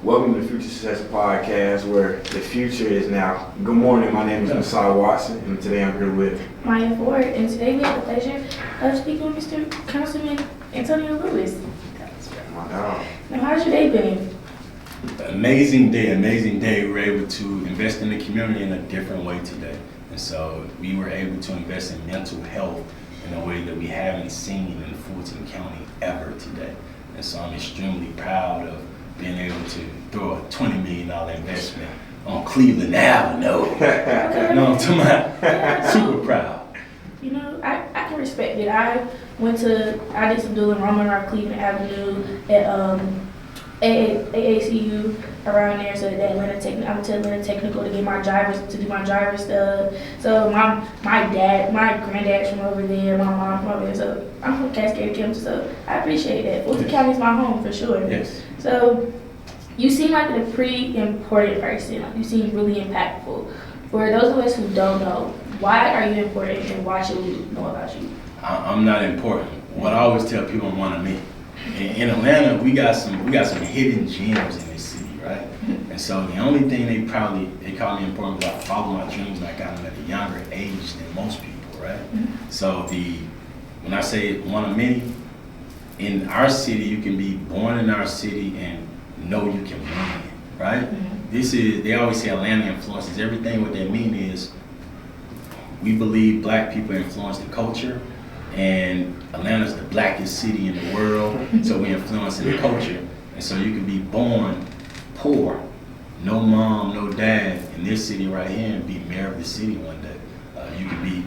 Welcome to the Future Success Podcast, where the future is now. Good morning, my name is Masai Watson, and today I'm here with Maya Ford, and today we have the pleasure of speaking with Mr. Councilman Antonio Lewis. my dog. Now, how's your day been? Amazing day. We were able to invest in the community in a different way today. And so we were able to invest in mental health in a way that we haven't seen in Fulton County ever today. And so I'm extremely proud of being able to throw a $20 million investment on Cleveland Avenue. No, to my super proud. You know, I can respect it. I did some dual enrollment around Cleveland Avenue at AACU around there, so that I went to Atlanta Technical to get my to do my driver stuff. So my granddad's from over there, my mom from over there, so I'm from Cascade County, so I appreciate that. Fulton County is my home for sure. Yes. So you seem like a pretty important person. Like, you seem really impactful. For those of us who don't know, why are you important and why should we know about you? I'm not important. What I always tell people, I'm one of me. In Atlanta, we got some hidden gems in this city, right? And so the only thing they call me important because I follow my dreams and I got them at a younger age than most people, right? So when I say one of many, in our city, you can be born in our city and know you can win, right? They always say Atlanta influences everything. What they mean is we believe black people influence the culture, and Atlanta's the blackest city in the world, so we influence the culture. And so you can be born poor, no mom, no dad in this city right here and be mayor of the city one day. You can be,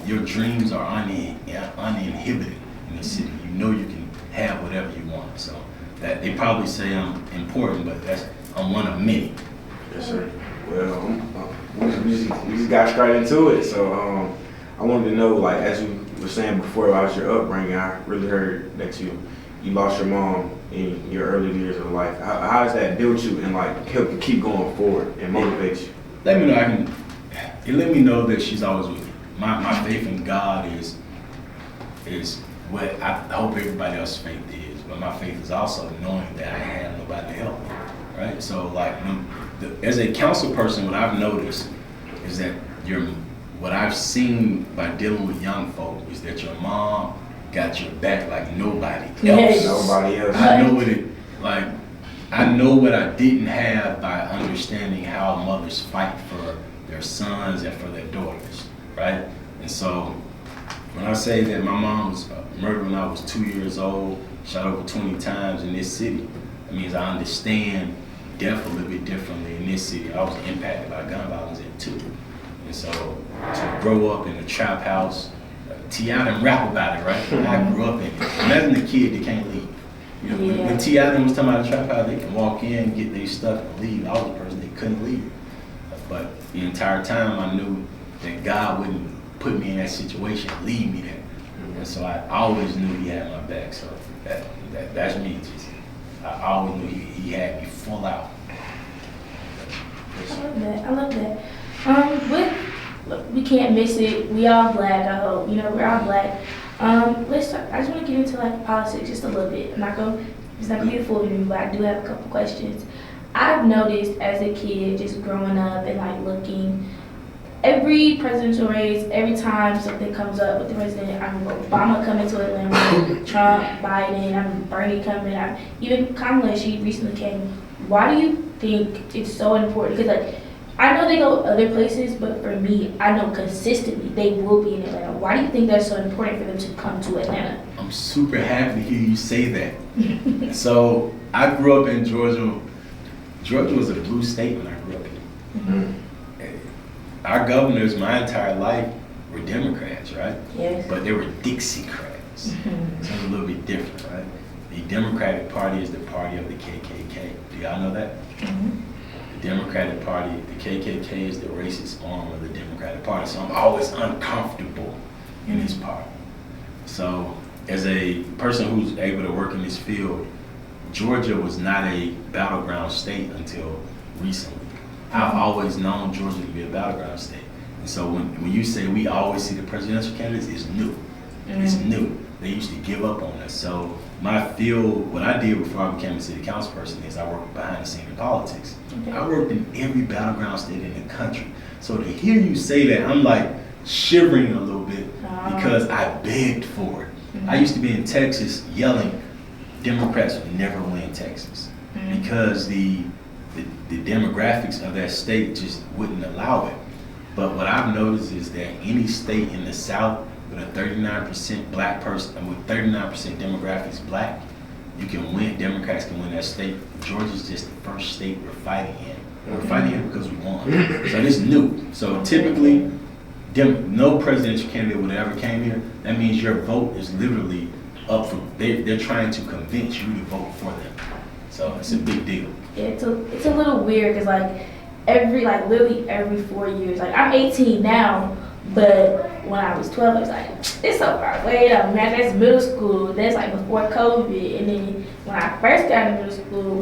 your dreams are uninhibited in the city. You know you can have whatever you want. So that they probably say I'm important, but I'm one of many. Yes, sir. Well, we just got straight into it. So I wanted to know, like, as you were saying before about your upbringing, I really heard that you lost your mom in your early years of life. How does that build you and like help you keep going forward and motivate you? Let me know that she's always with me. My faith in God is what I hope everybody else's faith is, but my faith is also knowing that I have nobody to help me, right? So like, as a council person, what I've noticed is that what I've seen by dealing with young folk is that your mom got your back like nobody else. Yes. Nobody else. I know what I didn't have by understanding how mothers fight for their sons and for their daughters, right? And so when I say that my mom was murdered when I was 2 years old, shot over 20 times in this city, that means I understand death a little bit differently in this city. I was impacted by gun violence at 2. And so to grow up in a trap house, T.I. didn't rap about it, right? I grew up in it. Imagine the kid that can't leave. When T.I. was talking about a trap house, they can walk in, get their stuff, and leave. I was the person that couldn't leave. But the entire time I knew that God wouldn't put me in that situation, leave me there. And so I always knew He had my back. So that's me. I always knew He had me full out. I love that. We can't miss it. We all black, I hope. We're all black. Let's talk. I just want to get into like politics just a little bit. It's not gonna be the full interview, but I do have a couple questions. I've noticed as a kid, just growing up and like looking, every presidential race, every time something comes up with the president, I remember Obama coming to Atlanta, Trump, Biden, Bernie coming, even Kamala, she recently came. Why do you think it's so important? Because like, I know they go other places, but for me, I know consistently they will be in Atlanta. Why do you think that's so important for them to come to Atlanta? I'm super happy to hear you say that. So I grew up in Georgia. Georgia was a blue state when I grew up here. Our governors, my entire life, were Democrats, right? Yes. But they were Dixiecrats. So it's a little bit different, right? The Democratic Party is the party of the KKK. Do y'all know that? The Democratic Party, the KKK is the racist arm of the Democratic Party. So I'm always uncomfortable in this party. So as a person who's able to work in this field, Georgia was not a battleground state until recently. I've always known Georgia to be a battleground state. And so when you say we always see the presidential candidates, it's new. It's new. they used to give up on us. So my field, what I did before I became a city council person is I worked behind the scene in politics. Okay. I worked in every battleground state in the country. So to hear you say that, I'm like shivering a little bit because I begged for it. I used to be in Texas yelling, Democrats would never win Texas because the demographics of that state just wouldn't allow it. But what I've noticed is that any state in the South with a 39% black person, and with 39% demographics black, you can win, Democrats can win that state. Georgia's just the first state we're fighting in. We're fighting in because we won. So this is new. So typically, no presidential candidate would ever came here. That means your vote is literally up for, they're trying to convince you to vote for them. So it's a big deal. Yeah, it's a little weird because like literally every 4 years, like I'm 18 now, but when I was 12, I was like, it's so far away. Man, that's middle school. That's like before COVID. And then when I first got into middle school,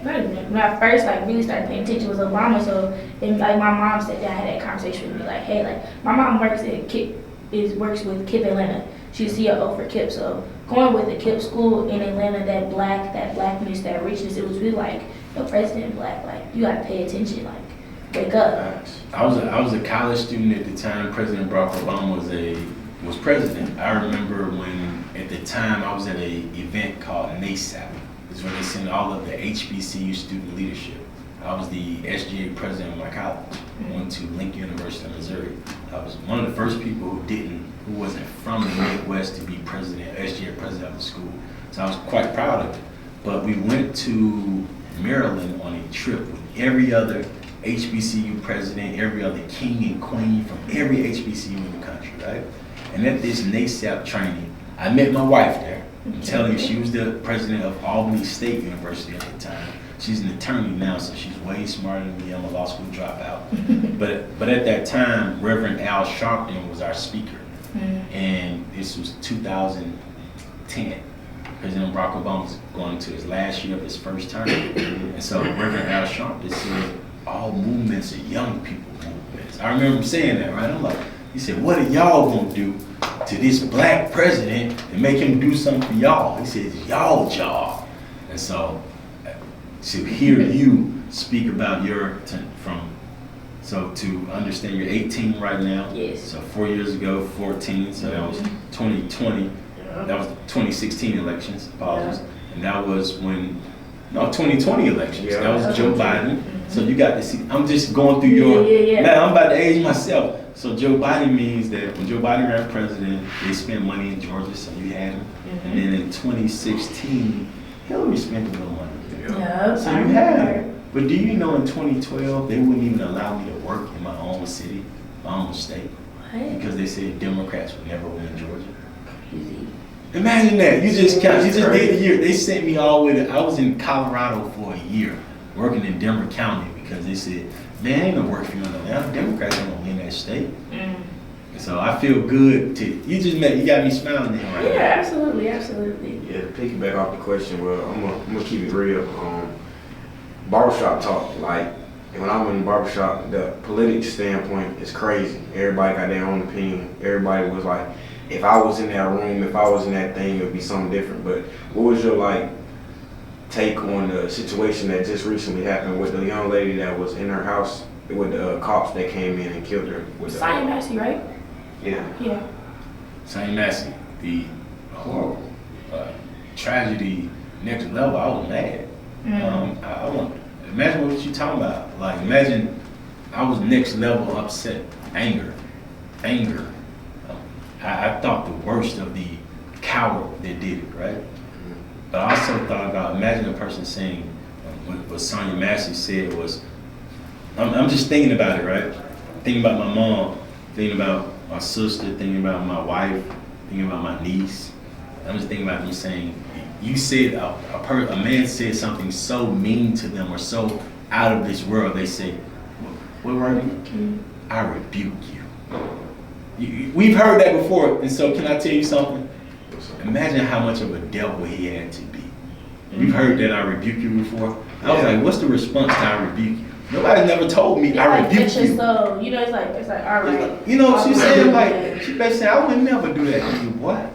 when I first like really started paying attention was Obama. So and like my mom sat down, had that conversation with me, like, hey, like my mom works with KIPP Atlanta. She's CEO for KIPP. So going with the KIPP school in Atlanta, that blackness, that richness, it was really like the president black. Like you gotta pay attention, like wake up. I was a college student at the time President Barack Obama was president. I remember when at the time I was at an event called NASAP. It's when they sent all of the HBCU student leadership. I was the SGA president of my college. I went to Lincoln University of Missouri. I was one of the first people who wasn't from the Midwest to be president, SGA president of the school. So I was quite proud of it. But we went to Maryland on a trip with every other HBCU president, every other king and queen from every HBCU in the country, right? And at this NASAP training, I met my wife there. I'm telling you, she was the president of Albany State University at the time. She's an attorney now, so she's way smarter than me. I'm a law school dropout. But at that time, Reverend Al Sharpton was our speaker. And this was 2010. President Barack Obama was going to his last year of his first term. And so Reverend Al Sharpton said, all movements are young people movements. I remember him saying that, right? I'm like, he said, what are y'all gonna do to this black president and make him do something for y'all? He said, y'all job. And so to hear you speak about so to understand you're 18 right now. Yes. So 4 years ago, 14, so that was 2020. That was 2016 elections, apologies. And that was 2020 elections. That was Joe Biden. So you got to see, I'm just going through your, man, I'm about to age myself. So Joe Biden means that when Joe Biden ran president, they spent money in Georgia, so you had him. And then in 2016, Hillary spent a little money. So you had him. But do you know in 2012, they wouldn't even allow me to work in my own city, my own state. What? Because they said Democrats would never win Georgia. Crazy. Imagine that. You just did a year. They sent me all the way to, I was in Colorado for a year, working in Denver County because they said, man, ain't no work for you in Atlanta. Democrats don't win that state. So I feel good you got me smiling there right now. Yeah, absolutely. Yeah, to piggyback off the question, well, I'm gonna keep it real. Barbershop talk, like when I'm in the barbershop, the political standpoint is crazy. Everybody got their own opinion. Everybody was like, if I was in that room, if I was in that thing, it would be something different. But what was your take on the situation that just recently happened with the young lady that was in her house with the cops that came in and killed her? Sia Massey, right? Yeah. Sia Massey, the horrible tragedy next level. I was mad. I want imagine what you talking about. Like imagine I was next level upset, anger. I thought the worst of the coward that did it, right? But I also thought about, imagine a person saying, what Sonia Massey said was, I'm just thinking about it, right? Thinking about my mom, thinking about my sister, thinking about my wife, thinking about my niece. I'm just thinking about them saying, you said, a man said something so mean to them or so out of this world, they say, what were you? I rebuke you. We've heard that before, and so can I tell you something? Imagine how much of a devil he had to be. We've heard that I rebuke you before. I was like, what's the response to I rebuke you? Nobody never told me I rebuke you. So, it's like, all right. She's saying she basically said, I would never do that to you, boy.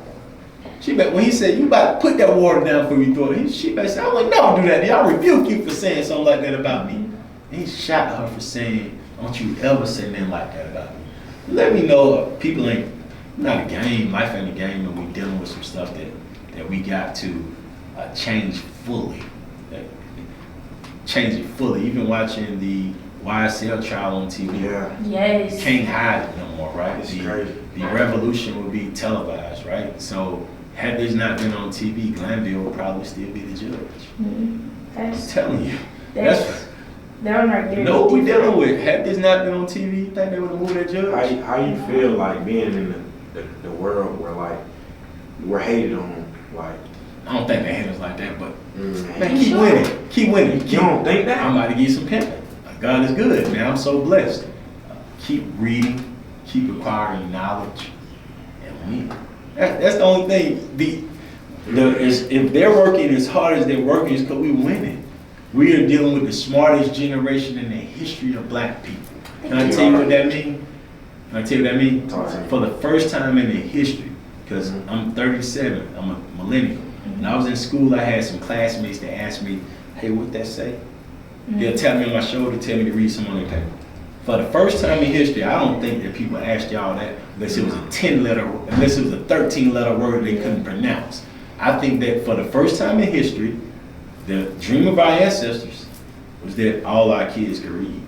She bet when he said, you about to put that water down before you throw it, she bet said, I would never do that. I rebuke you for saying something like that about me. And he shot her for saying, don't you ever say nothing like that about me. Let me know people ain't, not a game, life ain't a game, and we dealing with some stuff that we got to change fully. Change it fully. Even watching the YSL trial on TV. Yeah. Yes. You can't hide it no more, right? It's crazy. The revolution would be televised, right? So had this not been on TV, Glanville would probably still be the judge. I'm That's telling you. that one right there. No, we dealing with. Had this not been on TV, you think they would have moved that judge? How you feel like being in the world where like we're hated on, like I don't think they hate us like that, but man, man, keep winning. Keep winning. you don't think that? I'm about to give you some pimping. God is good, man. I'm so blessed. Keep reading, keep acquiring knowledge, and win. That's the only thing. If they're working as hard as they're working, it's because we're winning. We are dealing with the smartest generation in the history of black people. Can I tell you what that means? Can I tell you what that means? Talk to me. For the first time in the history, because I'm 37, I'm a millennial. When I was in school, I had some classmates that asked me, hey, what that say? They'll tap me on my shoulder, tell me to read some on their paper. For the first time in history, I don't think that people asked y'all that unless it was a 10-letter, unless it was a 13-letter word they couldn't pronounce. I think that for the first time in history, the dream of our ancestors was that all our kids could read.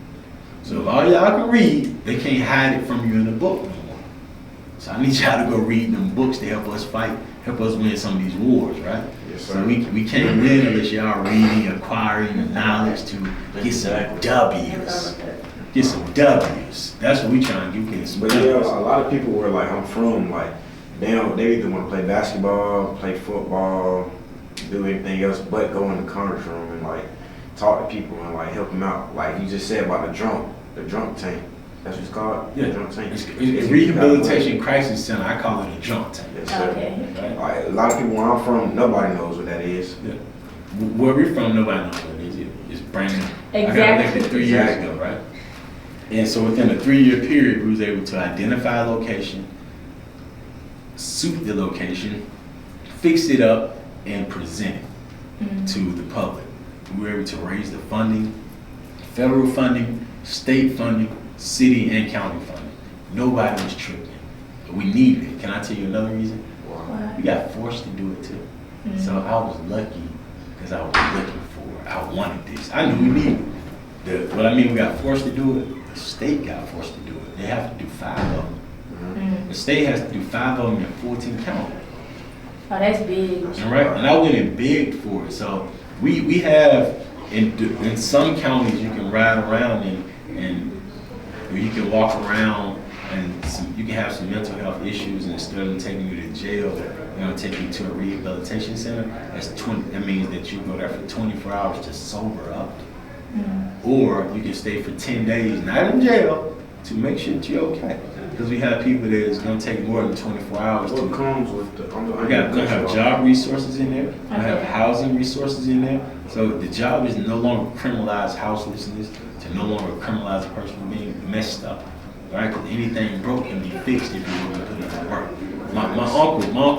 So if all y'all can read, they can't hide it from you in the book no more. So I need y'all to go read them books to help us fight, help us win some of these wars, right? Yes, sir. So we can't win unless y'all reading, acquiring the knowledge to get some W's. Get some W's. That's what we trying to get some But yeah, W's. a lot of people were like, I'm from like, they either want to play basketball, play football, do anything else but go in the conference room and like talk to people and like help them out. Like you just said about the drunk tank. That's what it's called? Yeah. The drunk tank. It's Rehabilitation Crisis Center. I call it a drunk tank. Yes, sir. Okay. Right? Like, a lot of people where I'm from, nobody knows what that is. Yeah. Where we're from, nobody knows what it is. It's brand new. I got Exactly. elected 3 years Exactly. ago, right? And so within a 3-year period, we was able to identify a location, suit the location, fix it up, and present it to the public. We were able to raise the funding, federal funding, state funding, city and county funding. Nobody was tripping. But we needed it. Can I tell you another reason? Wow. We got forced to do it too. So I was lucky because I was looking for it. I wanted this. I knew we needed it. What I mean, we got forced to do it. The state got forced to do it. They have to do 5 of them. The state has to do 5 of them in 14 counties. Oh, that's big. All right, and I went and begged for it. So we have in some counties you can ride around and you can walk around and you can have some mental health issues, and instead of them taking you to jail, they're gonna take you to a rehabilitation center. That means that you go there for 24 hours to sober up, or you can stay for 10 days, not in jail, to make sure that you're okay. Because we have people that is gonna take more than 24 hours What to. comes with the? We're gonna have job resources in there. We're gonna have housing resources in there. So the job is no longer criminalize houselessness, to no longer criminalize a person being messed up, right? Because anything broke can be fixed if you really put it to work. My uncle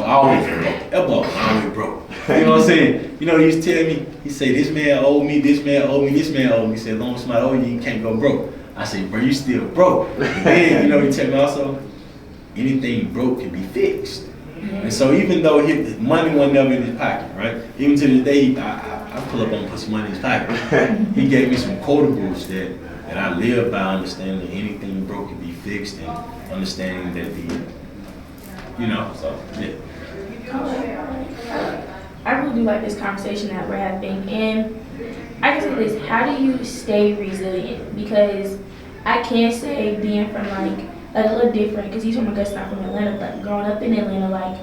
always broke. That boy always broke. You know what I'm saying? You know, he used to tell me, he said, this man owed me, this man owed me, this man owed me. He said, as long as somebody owed you, you can't go broke. I said, bro, you still broke. And then, you know, he tell me also, anything broke can be fixed. And so even though money wasn't never in his pocket, right? Even to this day, I pull up and put some money in his pocket. He gave me some quotables that I live by, understanding that anything broke can be fixed, and understanding that so yeah. I really do like this conversation that we're having, and I can say this: how do you stay resilient? Because I can't say being from like a little different, because he's from Augusta, not from Atlanta, but growing up in Atlanta, like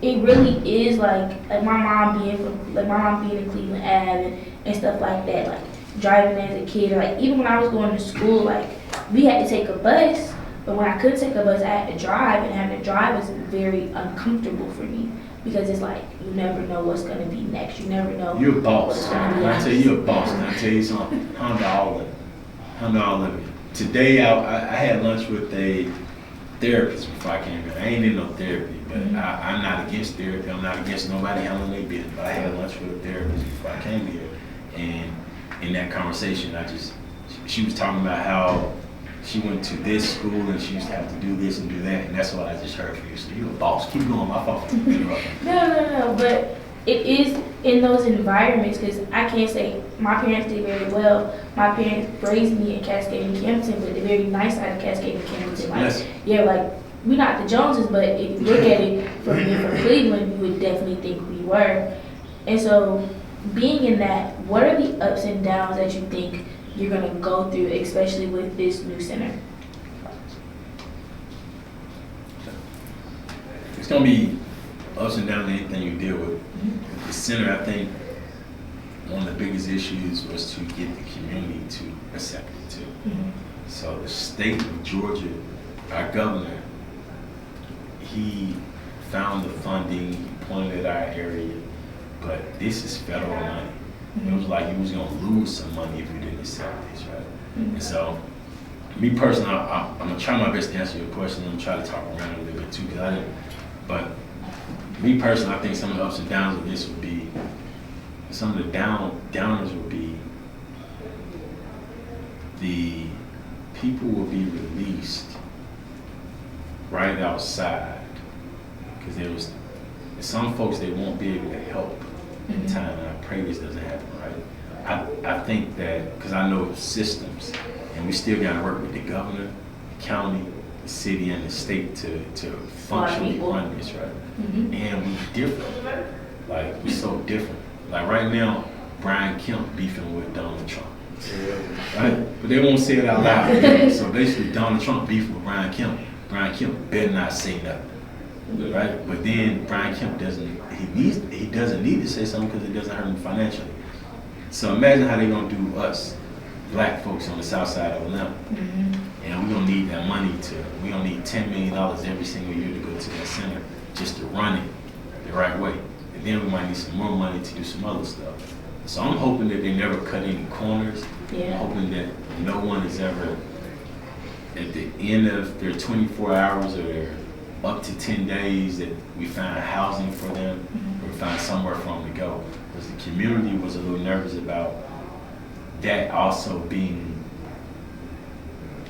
it really is like my mom being in Cleveland Ave and stuff like that, like driving as a kid, or like even when I was going to school, like we had to take a bus, but when I couldn't take a bus, I had to drive, and having to drive was very uncomfortable for me, because it's like you never know what's gonna be next. You never know. You're a boss. what's gonna be When I next. tell you you're a boss, and I tell you something, handle all of it. Handle all of it. Today I had lunch with a therapist before I came here. I ain't in no therapy, but But I'm not against therapy. I'm not against nobody handling their business. But I had lunch with a therapist before I came here, and in that conversation, she was talking about how she went to this school and she used to have to do this and do that, and that's what I just heard from you. So you're a boss. Keep going. My fault. No, but it is in those environments, because I can't say my parents did very well. My parents raised me in Cascade and Campbellton, but the very nice side of Cascade and Campbellton. Like, Yes. yeah, like, we're not the Joneses, but if you look at it from being from Cleveland, you would definitely think we were. And so, being in that, what are the ups and downs that you think you're going to go through, especially with this new center? It's gonna be ups and downs in anything you deal with. The center, I think, one of the biggest issues was to get the community to accept it too. So the state of Georgia, our governor, he found the funding, he pointed at our area, but this is federal money. It was like you was gonna lose some money if you didn't accept this, right? And so, me personally, I'm gonna try my best to answer your question. I'm gonna try to talk around it a little bit too, because I didn't. But me personally, I think some of the ups and downs of this would be, some of the downers would be, the people will be released right outside, because there was some folks that won't be able to help in time, and I pray this doesn't happen, right? I think that, because I know systems, and we still got to work with the governor, the county, the city, and the state to functionally run this, right? And we different, like we so different. Like right now, Brian Kemp beefing with Donald Trump, right? But they won't say it out loud. So basically, Donald Trump beefing with Brian Kemp. Brian Kemp better not say nothing, right? But then Brian Kemp he doesn't need to say something because it doesn't hurt him financially. So imagine how they're gonna do us, black folks on the south side of Atlanta. And we're gonna need that money we're gonna need $10 million every single year to go to that center just to run it the right way. And then we might need some more money to do some other stuff. So I'm hoping that they never cut any corners. I'm hoping that no one is ever, at the end of their 24 hours or their up to 10 days, that we find housing for them, or we find somewhere for them to go. Because the community was a little nervous about that also being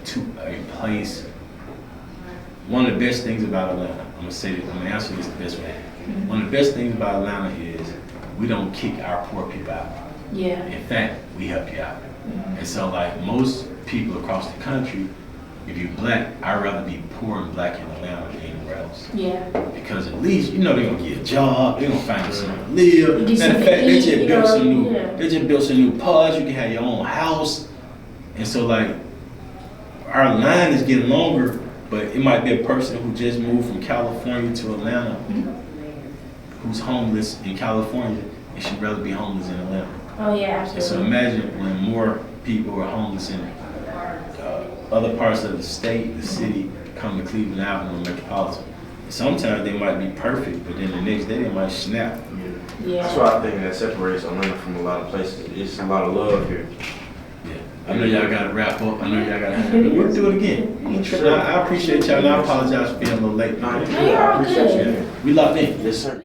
to a place. One of the best things about Atlanta, I'm gonna answer this the best way. One of the best things about Atlanta is we don't kick our poor people out. In fact, we help you out. And so, like most people across the country, if you're black, I'd rather be poor and black in Atlanta than anywhere else. Because at least, they're gonna get a job, they're gonna find you somewhere to live. Matter of fact, they just built some new pods, you can have your own house. And so, like, our line is getting longer, but it might be a person who just moved from California to Atlanta, who's homeless in California, and she'd rather be homeless in Atlanta. Absolutely. And so imagine when more people are homeless in other parts of the state, the city, come to Cleveland Avenue Metropolitan. Sometimes they might be perfect, but then the next day they might snap. That's why I think that separates Atlanta from a lot of places. It's a lot of love here. I know y'all gotta wrap up. I know y'all gotta we'll do it again. I appreciate y'all, and I apologize for being a little late. No, you're all good. We locked in. Yes, sir.